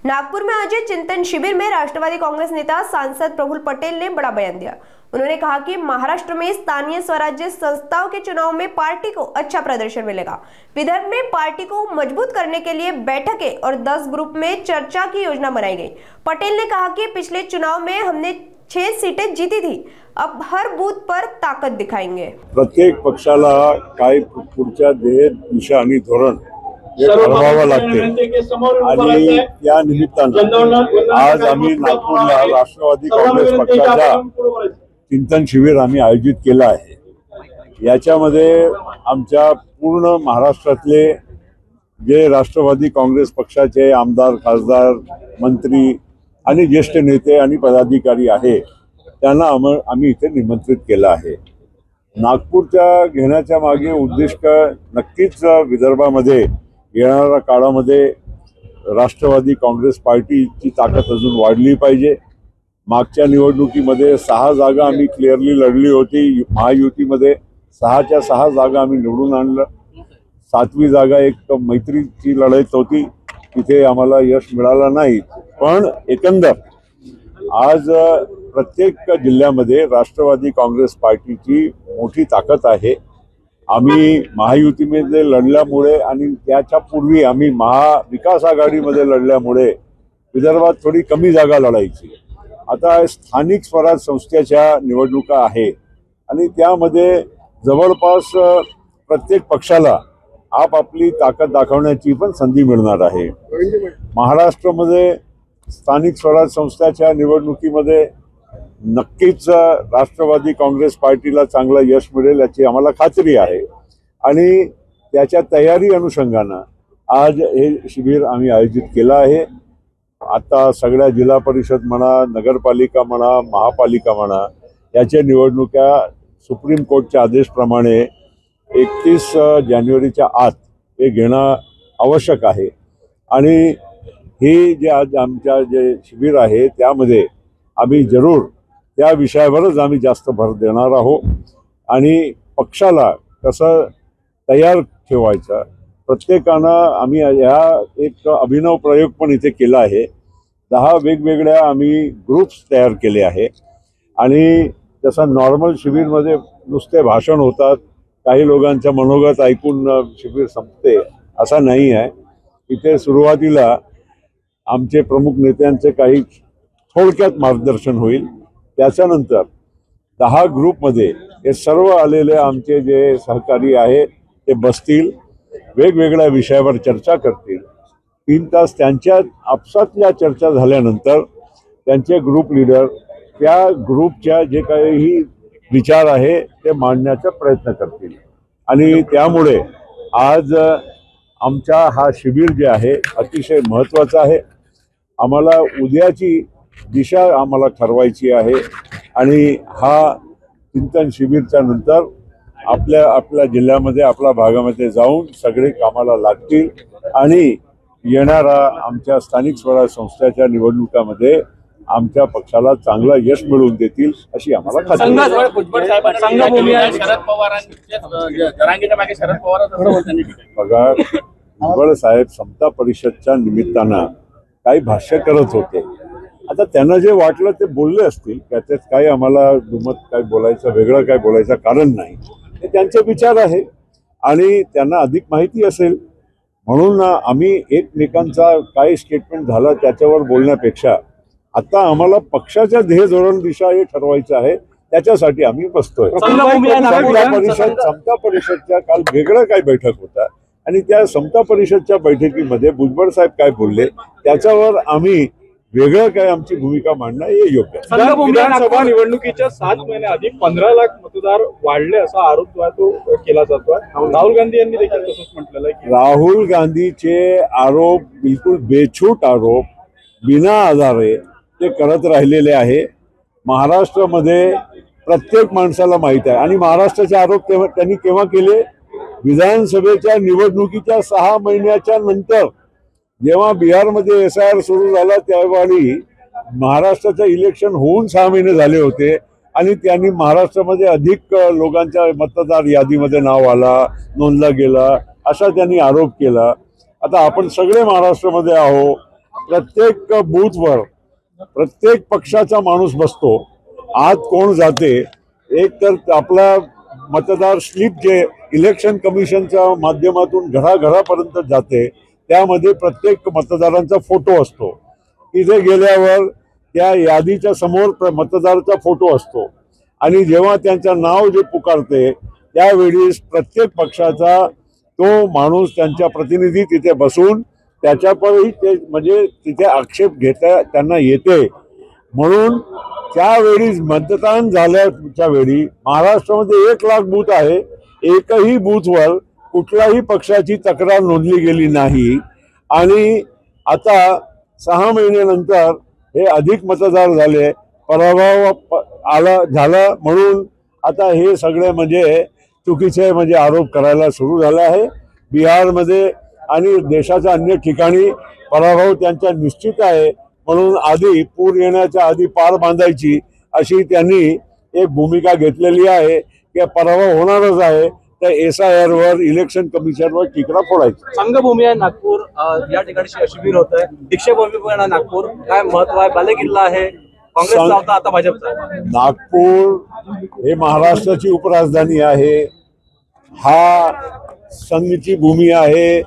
नागपुर में आयोजित चिंतन शिविर में राष्ट्रवादी कांग्रेस नेता सांसद प्रफुल्ल पटेल ने बड़ा बयान दिया। उन्होंने कहा कि महाराष्ट्र में स्थानीय स्वराज्य संस्थाओं के चुनाव में पार्टी को अच्छा प्रदर्शन मिलेगा। विदर्भ में पार्टी को मजबूत करने के लिए बैठकें और 10 ग्रुप में चर्चा की योजना बनाई गई। पटेल ने कहा कि पिछले चुनाव में हमने 6 सीटें जीती थी, अब हर बूथ पर ताकत दिखाएंगे। प्रत्येक पक्षाला काय पुढच्या ध्येय दिशा आणि धोरण ठरवावं लागते आणि या निमित्तानं आज आम्ही नागपूरला राष्ट्रवादी काँग्रेस पक्षाचा चिंतन शिबिर आम्ही आयोजित केलं आहे। याच्यामध्ये आमच्या पूर्ण महाराष्ट्रातले जे राष्ट्रवादी काँग्रेस पक्षाचे आमदार, खासदार, मंत्री आणि ज्येष्ठ नेते आणि पदाधिकारी आहे त्यांना आम्ही इथे निमंत्रित केलं आहे। नागपूरच्या घेण्याच्या मागे उद्दिष्ट नक्कीच विदर्भामध्ये येणाऱ्या काळामध्ये राष्ट्रवादी काँग्रेस पार्टीची ताकद अजून वाढली पाहिजे। मागच्या निवडणुकीमध्ये 6 जागा आम्ही क्लिअरली लढली होती। महायुतीमध्ये 6च्या 6 जागा आम्ही निवडून आणलं। 7वी जागा एक मैत्रीची लढत होती, तिथे आम्हाला यश मिळालं नाही। पण एकंदर आज प्रत्येक जिल्ह्यामध्ये राष्ट्रवादी काँग्रेस पार्टीची मोठी ताकद आहे। आम्ही महायुतीमध्ये लढल्यामुळे आणि त्याच्या पूर्वी आम्ही महाविकास आघाडीमध्ये लढल्यामुळे विदर्भात थोडी कमी जागा लढायची। आता स्थानिक स्वराज संस्थेच्या निवडणुका आहे आणि त्यामध्ये जवळपास प्रत्येक पक्षाला आपापली ताकद दाखवण्याची पण संधी मिळणार आहे। महाराष्ट्रामध्ये स्थानिक स्वराज संस्थेच्या निवडणुकीमध्ये नक्कीच राष्ट्रवादी काँग्रेस पार्टीला चांगलं यश मिळेल याची आम्हाला खात्री आहे आणि त्याच्या तयारी अनुषंगाने आज हे शिबिर आम्ही आयोजित केलं आहे। आता सगळ्या जिल्हा परिषद म्हणा, नगरपालिका म्हणा, महापालिका म्हणा याच्या निवडणुका सुप्रीम कोर्टच्या आदेशप्रमाणे 31 जानेवारीच्या आत हे घेणं आवश्यक आहे आणि हे जे आज आमच्या जे शिबिर आहे त्यामध्ये आम्ही जरूर त्या विषयावरच आम्ही जास्त भर देणार आहोत आणि पक्षाला कसं तयार ठेवायचं प्रत्येकानं आम्ही या एक अभिनव प्रयोग पण इथे केला आहे। 10 वेगवेगळ्या आम्ही ग्रुप्स तयार केले आहे आणि जसं नॉर्मल शिबिरमध्ये नुसते भाषण होतात, काही लोकांचं मनोगत ऐकून शिबिर संपते असं नाही आहे। इथे सुरुवातीला आमचे प्रमुख नेत्यांचे काही थोडक्यात मार्गदर्शन होईल, त्याच्यानंतर 10 ग्रुपमध्ये हे सर्व आलेले आमचे जे सहकारी आहे ते बसतील, वेगवेगळ्या विषयावर चर्चा करतील। 3 तास त्यांच्या आपसातल्या चर्चा झाल्यानंतर त्यांचे ग्रुप लीडर त्या ग्रुपच्या जे काही विचार आहे ते मांडण्याचा प्रयत्न करतील आणि त्यामुळे आज आमचा हा शिबिर जे आहे अतिशय महत्त्वाचा आहे। आम्हाला उद्याची दिशा आम्हाला ठरवायची आहे आणि हा चिंतन शिबिरच्या नंतर आपल्या जिल्ह्यामध्ये आपल्या भागामध्ये जाऊन सगळे कामाला लागतील आणि येणारा आमच्या स्थानिक स्वराज संस्थेच्या निवडणुकामध्ये आमच्या पक्षाला चांगला यश मिळवून देतील अशी आम्हाला खात्री आहे। बघा, भुजबळ साहेब समता परिषदच्या निमित्तानं काही भाष्य करत होते। आता त्यांना जे वाटलं ते बोलले असतील, त्याच्यात काही आम्हाला दुमत काय बोलायचं, वेगळं काय बोलायचं कारण नाही, हे त्यांचे विचार आहे आणि त्यांना अधिक माहिती असेल म्हणून आम्ही एकमेकांचा काय स्टेटमेंट झालं त्याच्यावर बोलण्यापेक्षा आता आम्हाला पक्षाच्या ध्येय धोरण दिशा हे ठरवायचं आहे, त्याच्यासाठी आम्ही बसतोय। समता परिषदच्या काल वेगळं काय बैठक होता आणि त्या समता परिषदच्या बैठकीमध्ये भुजबळ साहेब काय बोलले त्याच्यावर आम्ही वेगळं काय आमची भूमिका मांडणं हे योग्य आहे। विधानसभा निवडणुकीच्या 7 महिने आधी 15 लाख मतदार वाढले असा आरोप जो आहे तो केला जातोय। राहुल गांधी यांनी देखील तसंच म्हटलेलं आहे की राहुल गांधीचे आरोप बिलकुल बेछूट आरोप बिना आधारे ते करत राहिलेले आहे। महाराष्ट्रामध्ये प्रत्येक माणसाला माहीत आहे आणि महाराष्ट्राचे आरोप त्यांनी केव्हा केले? विधानसभेच्या निवडणुकीच्या 6 महिन्याच्या नंतर जेव्हा बिहारमध्ये SIR सुरू झाला त्यावेळी महाराष्ट्राचं इलेक्शन होऊन 6 महिने झाले होते आणि त्यांनी महाराष्ट्रामध्ये अधिक लोकांच्या मतदार यादीमध्ये नाव आला, नोंदला गेला असा त्यांनी आरोप केला। आता आपण सगळे महाराष्ट्रामध्ये आहोत, प्रत्येक बूथवर प्रत्येक पक्षाचा माणूस बसतो. आत कोण जाते, एक तर आपला मतदार स्लिप जे इलेक्शन कमिशनच्या माध्यमातून घराघरापर्यंत जाते, त्यामध्ये प्रत्येक मतदारांचा फोटो असतो. तिथे गेल्यावर त्या यादीच्या समोर मतदाराचा फोटो असतो आणि जेव्हा त्यांचं नाव जे पुकारते त्यावेळी प्रत्येक पक्षाचा तो माणूस त्यांच्या प्रतिनिधी तिथे बसून त्याच्यावरही ते म्हणजे तिथे आक्षेप घेता त्यांना येते. म्हणून त्यावेळी मतदान झाल्याच्या वेळी महाराष्ट्रामध्ये 1 लाख बूथ आहे, एकही बूथवर कुठल्याही पक्षाची तक्रार नोंदली गेली नाही. आणि आता 6 महिन्यानंतर हे अधिक मतदार झाले, पराभव झाला म्हणून आता हे सगळे म्हणजे चुकीचे म्हणजे आरोप करायला सुरू झाले आहे. बिहारमध्ये आणि देशाच्या अन्य ठिकाणी पराभव त्यांचा निश्चित आहे. म्हणून आधी पूर येण्याच्या आधी पार बांधायची अशी त्यांनी एक भूमिका घेतलेली आहे की पराभव होणारच आहे, तर SIR वर इलेक्शन कमिशनवर टिकरा फोडायची. संघभूमी आहे नागपूर, या ठिकाणी शिबिर होत आहे. दीक्षाभूमी पण आहे नागपूर, काय महत्व आहे? बालेकिल्ला आहे, काँग्रेसचा होता, आता भाजपचा. नागपूर हे महाराष्ट्राची उपराजधानी आहे, हा संघची भूमी आहे.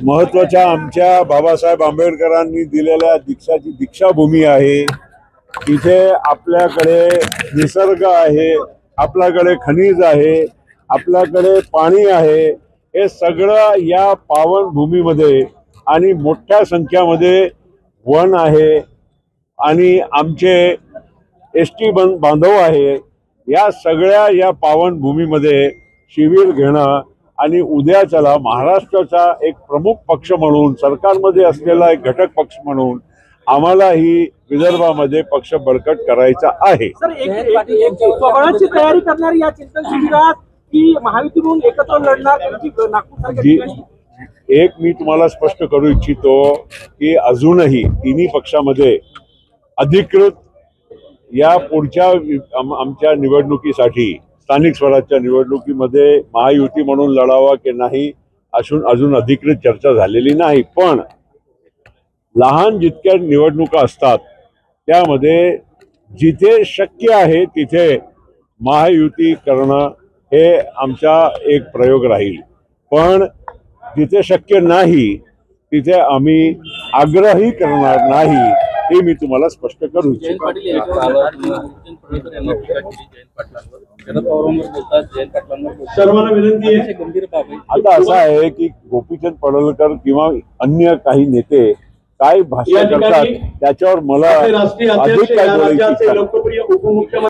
महत्वाच्या आमच्या बाबासाहेब आंबेडकरांनी दिलेल्या दीक्षाची दीक्षाभूमी आहे. तिथे आपल्याकडे निसर्ग आहे, आपल्याकडे खनिज आहे, आपल्याकडे पाणी आहे. हे सगळं या पावनभूमीमध्ये आणि मोठ्या संख्यामध्ये वन आहे आणि आमचे ST बांधव आहे. या सगळ्या या पावनभूमीमध्ये शिबिर घेणं आणि उद्याच्याला महाराष्ट्राचा एक प्रमुख पक्ष म्हणून, सरकारमध्ये असलेला एक घटक पक्ष म्हणून आम्हाला ही विदर्भामध्ये पक्ष बळकट करायचा आहे. स्वबळाची तयारी करणार या चिंतन शिबिरात की महायुती म्हणून एकत्र लढणार? एक मी तुम्हाला स्पष्ट करू इच्छितो की अजूनही तिन्ही पक्षामध्ये अधिकृत या पुढच्या आमच्या निवडणुकीसाठी स्थानिक स्वराज्याच्या निवडणुकीमध्ये महायुती म्हणून लढावा की नाही अजून अधिकृत चर्चा झालेली नाही. पण लहान जितक्या निवडणुका असतात त्यामध्ये जिथे शक्य आहे तिथे महायुती करणं हे आमचा एक प्रयोग राहील. पण जिथे शक्य नाही तिथे आम्ही आग्रही करणार नाही, हे मी तुम्हाला स्पष्ट करू इच्छितो. आता असं आहे की गोपीचंद पडळकर किंवा अन्य काही नेते काय भाष्य करतात त्याच्यावर मला अधिक काय बोलायची